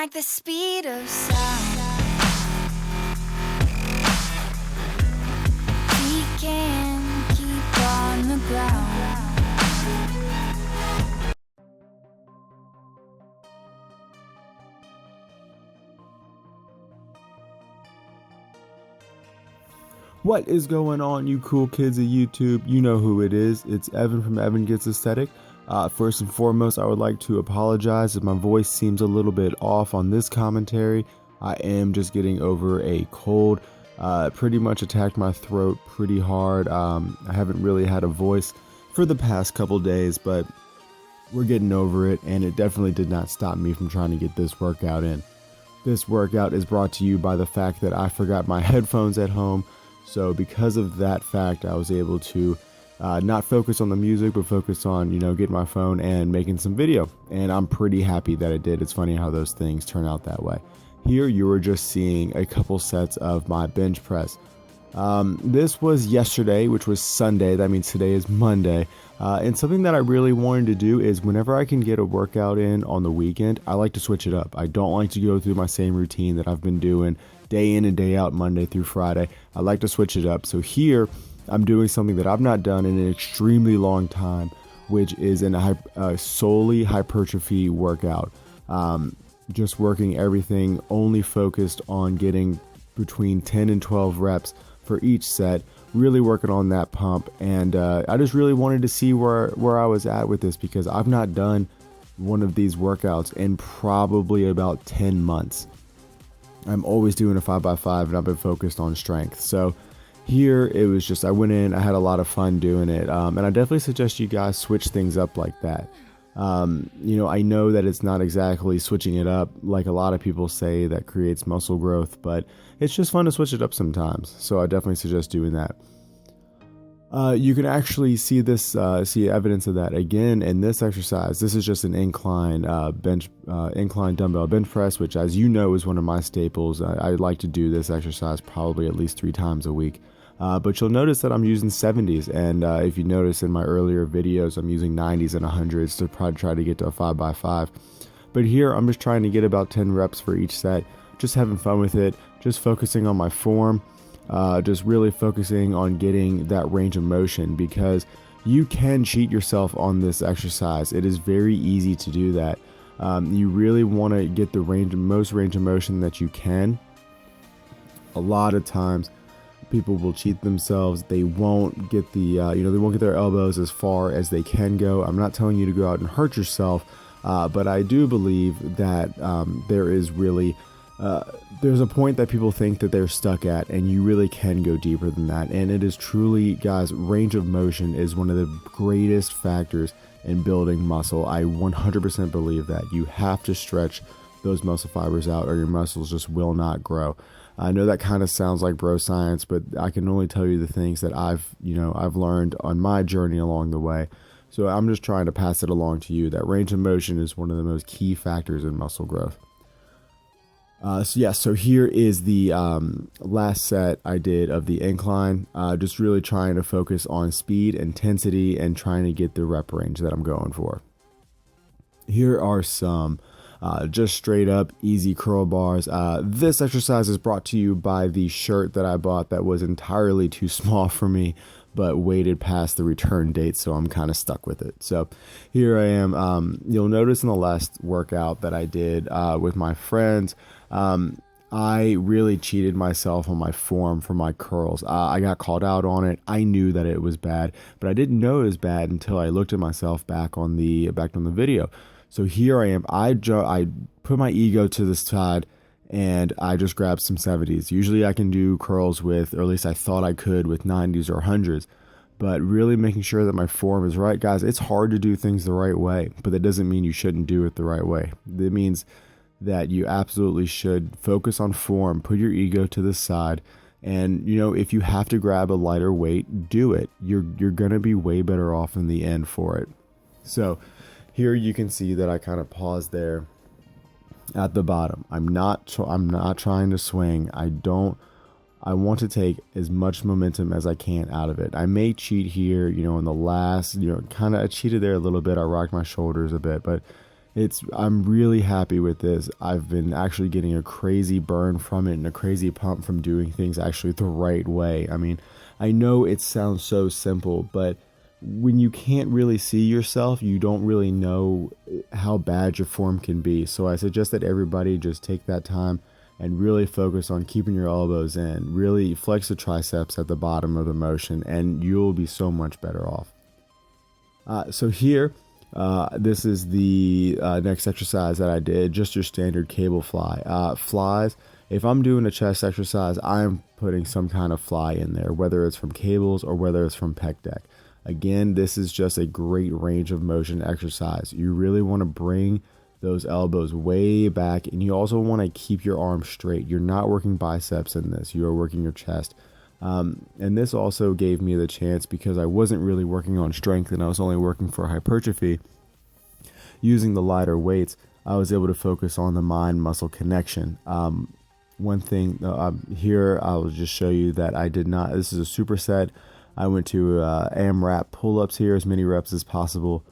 like the speed of sound. We can keep on the ground. What is going on, you cool kids of YouTube? You know who it is. It's Evan from Evan Gets Aesthetic. First and foremost, I would like to apologize if my voice seems a little bit off on this commentary. I am just getting over a cold. Pretty much attacked my throat pretty hard. I haven't really had a voice for the past couple days, but we're getting over it, and it definitely did not stop me from trying to get this workout in. This workout is brought to you by the fact that I forgot my headphones at home. So because of that fact, I was able to not focus on the music, but focus on, getting my phone and making some video. And I'm pretty happy that I did. It's funny how those things turn out that way. Here you were just seeing a couple sets of my bench press. This was yesterday, which was Sunday. That means today is Monday. And something that I really wanted to do is whenever I can get a workout in on the weekend, I like to switch it up. I don't like to go through my same routine that I've been doing day in and day out, Monday through Friday. I like to switch it up. So here I'm doing something that I've not done in an extremely long time, which is a solely hypertrophy workout. Just working everything only focused on getting between 10 and 12 reps for each set, really working on that pump. And I just really wanted to see where I was at with this, because I've not done one of these workouts in probably about 10 months. I'm always doing a 5x5 and I've been focused on strength. So here it was just, I went in, I had a lot of fun doing it. And I definitely suggest you guys switch things up like that. I know that it's not exactly switching it up like a lot of people say that creates muscle growth, but it's just fun to switch it up sometimes. So I definitely suggest doing that. You can actually see evidence of that again in this exercise. This is just an incline dumbbell bench press, which, as you know, is one of my staples. I like to do this exercise probably at least 3 times a week. But you'll notice that I'm using 70s, and if you notice in my earlier videos, I'm using 90s and 100s to probably try to get to a 5x5. But here I'm just trying to get about 10 reps for each set, just having fun with it, just focusing on my form. Just really focusing on getting that range of motion, because you can cheat yourself on this exercise. It is very easy to do that. You really want to get the most range of motion that you can. A lot of times people will cheat themselves. They won't get they won't get their elbows as far as they can go. I'm not telling you to go out and hurt yourself, but I do believe that there is really there's a point that people think that they're stuck at, and you really can go deeper than that. And it is truly, guys, range of motion is one of the greatest factors in building muscle. I 100% believe that. You have to stretch those muscle fibers out, or your muscles just will not grow. I know that kind of sounds like bro science, but I can only tell you the things that I've learned on my journey along the way. So I'm just trying to pass it along to you. That range of motion is one of the most key factors in muscle growth. So here is the last set I did of the incline, just really trying to focus on speed, intensity, and trying to get the rep range that I'm going for. Here are some just straight up easy curl bars. This exercise is brought to you by the shirt that I bought that was entirely too small for me, but waited past the return date, so I'm kind of stuck with it. So here I am. You'll notice in the last workout that I did with my friends, I really cheated myself on my form for my curls. I got called out on it. I knew that it was bad, but I didn't know it was bad until I looked at myself back on the video. So here I am. I put my ego to the side, and I just grabbed some 70s. Usually I can do curls with, or at least I thought I could, with 90s or 100s. But really making sure that my form is right. Guys, it's hard to do things the right way, but that doesn't mean you shouldn't do it the right way. It means that you absolutely should focus on form, put your ego to the side, and if you have to grab a lighter weight, do it. You're gonna be way better off in the end for it. So here you can see that I kind of paused there at the bottom. I'm not trying to swing. I want to take as much momentum as I can out of it. I may cheat here, in the last, kind of I cheated there a little bit. I rocked my shoulders a bit, but I'm really happy with this. I've been actually getting a crazy burn from it and a crazy pump from doing things actually the right way. I mean, I know it sounds so simple, but when you can't really see yourself, you don't really know how bad your form can be. So I suggest that everybody just take that time and really focus on keeping your elbows in. Really flex the triceps at the bottom of the motion, and you'll be so much better off. So here, this is the next exercise that I did, just your standard cable fly. Flies, if I'm doing a chest exercise, I'm putting some kind of fly in there, whether it's from cables or whether it's from pec deck. Again, this is just a great range of motion exercise. You really want to bring those elbows way back, and you also want to keep your arms straight. You're not working biceps in this, you are working your chest. And this also gave me the chance, because I wasn't really working on strength and I was only working for hypertrophy. Using the lighter weights, I was able to focus on the mind muscle connection. One thing here, I'll just show you that I did not, this is a superset. I went to AMRAP pull-ups here, as many reps as possible.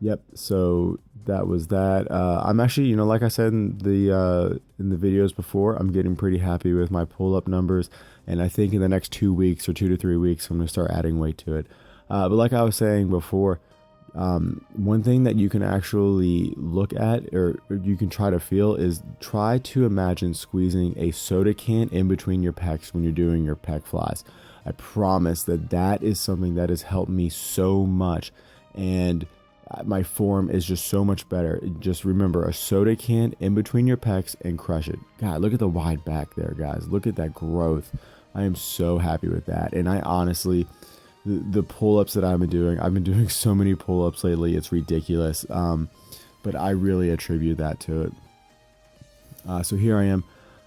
Yep, so that was that. I'm actually, like I said in the videos before, I'm getting pretty happy with my pull-up numbers, and I think in the next 2 weeks or 2 to 3 weeks, I'm going to start adding weight to it. But like I was saying before, one thing that you can actually look at, or you can try to feel, is try to imagine squeezing a soda can in between your pecs when you're doing your pec flies. I promise that is something that has helped me so much, and my form is just so much better. Just remember, a soda can in between your pecs and crush it. God, look at the wide back there, guys. Look at that growth. I am so happy with that. And I honestly, the pull-ups that I've been doing so many pull-ups lately, it's ridiculous. But I really attribute that to it. So here I am,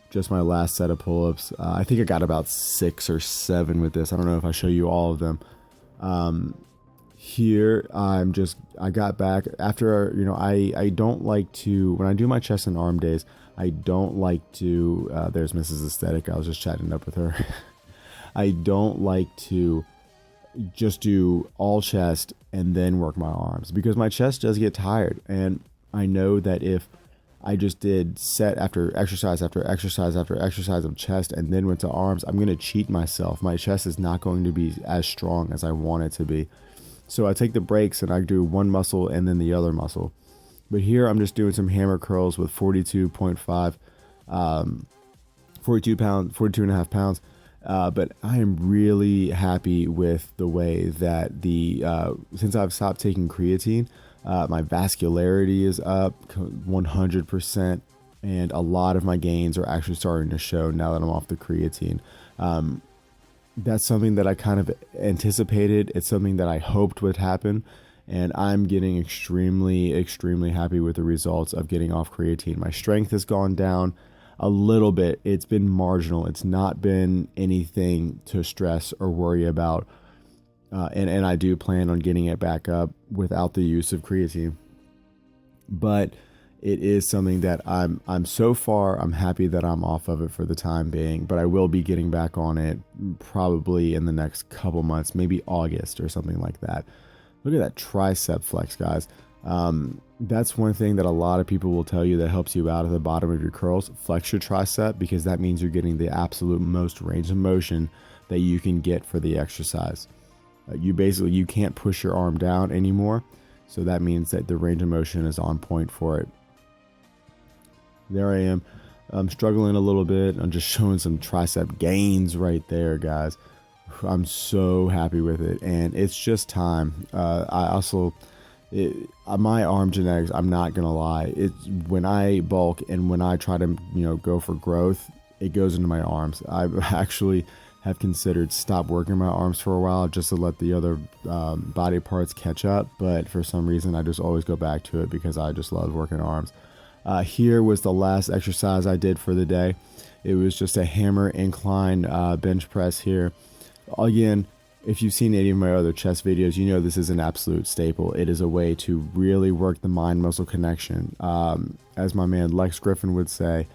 just my last set of pull-ups. I think I got about 6 or 7 with this. I don't know if I show you all of them. Here I got back after, I don't like to, when I do my chest and arm days, I don't like to, there's Mrs. Aesthetic, I was just chatting up with her. I don't like to just do all chest and then work my arms, because my chest does get tired, and I know that if I just did set after exercise after exercise after exercise of chest and then went to arms, I'm going to cheat myself. My chest is not going to be as strong as I want it to be. So I take the breaks and I do one muscle and then the other muscle. But here I'm just doing some hammer curls with 42.5, 42 and a half pounds. But I am really happy with the way that since I've stopped taking creatine, my vascularity is up 100%, and a lot of my gains are actually starting to show now that I'm off the creatine. That's something that I kind of anticipated. It's something that I hoped would happen, and I'm getting extremely, extremely happy with the results of getting off creatine. My strength has gone down a little bit. It's been marginal. It's not been anything to stress or worry about. And I do plan on getting it back up without the use of creatine. But it is something that I'm happy that I'm off of it for the time being, but I will be getting back on it probably in the next couple months, maybe August or something like that. Look at that tricep flex, guys. That's one thing that a lot of people will tell you that helps you out at the bottom of your curls. Flex your tricep, because that means you're getting the absolute most range of motion that you can get for the exercise. You can't push your arm down anymore, so that means that the range of motion is on point for it. There I am. I'm struggling a little bit. I'm just showing some tricep gains right there, guys. I'm so happy with it, and it's just time. My arm genetics, I'm not gonna lie, it's when I bulk and when I try to go for growth, it goes into my arms. I actually have considered stop working my arms for a while just to let the other body parts catch up, but for some reason I just always go back to it because I just love working arms. Here was the last exercise I did for the day. It was just a hammer incline bench press here. Again, if you've seen any of my other chest videos, you know this is an absolute staple. It is a way to really work the mind-muscle connection. As my man Lex Griffin would say,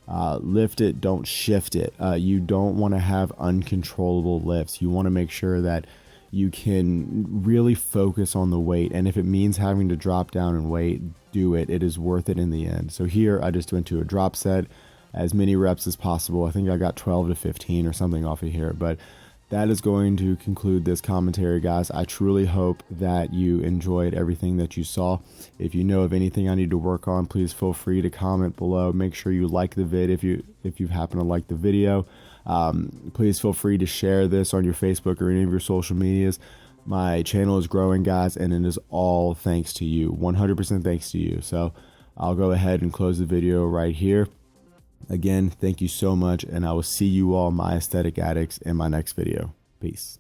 lift it, don't shift it. You don't want to have uncontrollable lifts. You want to make sure that you can really focus on the weight. And if it means having to drop down in weight, do it. It is worth it in the end. So here I just went to a drop set, as many reps as possible. I think I got 12 to 15 or something off of here, but that is going to conclude this commentary, guys. I truly hope that you enjoyed everything that you saw. If you know of anything I need to work on, please feel free to comment below. Make sure you like the vid if you happen to like the video. Please feel free to share this on your Facebook or any of your social medias. My channel is growing, guys, and it is all thanks to you. 100% thanks to you. So I'll go ahead and close the video right here. Again, thank you so much, and I will see you all, my aesthetic addicts, in my next video. Peace.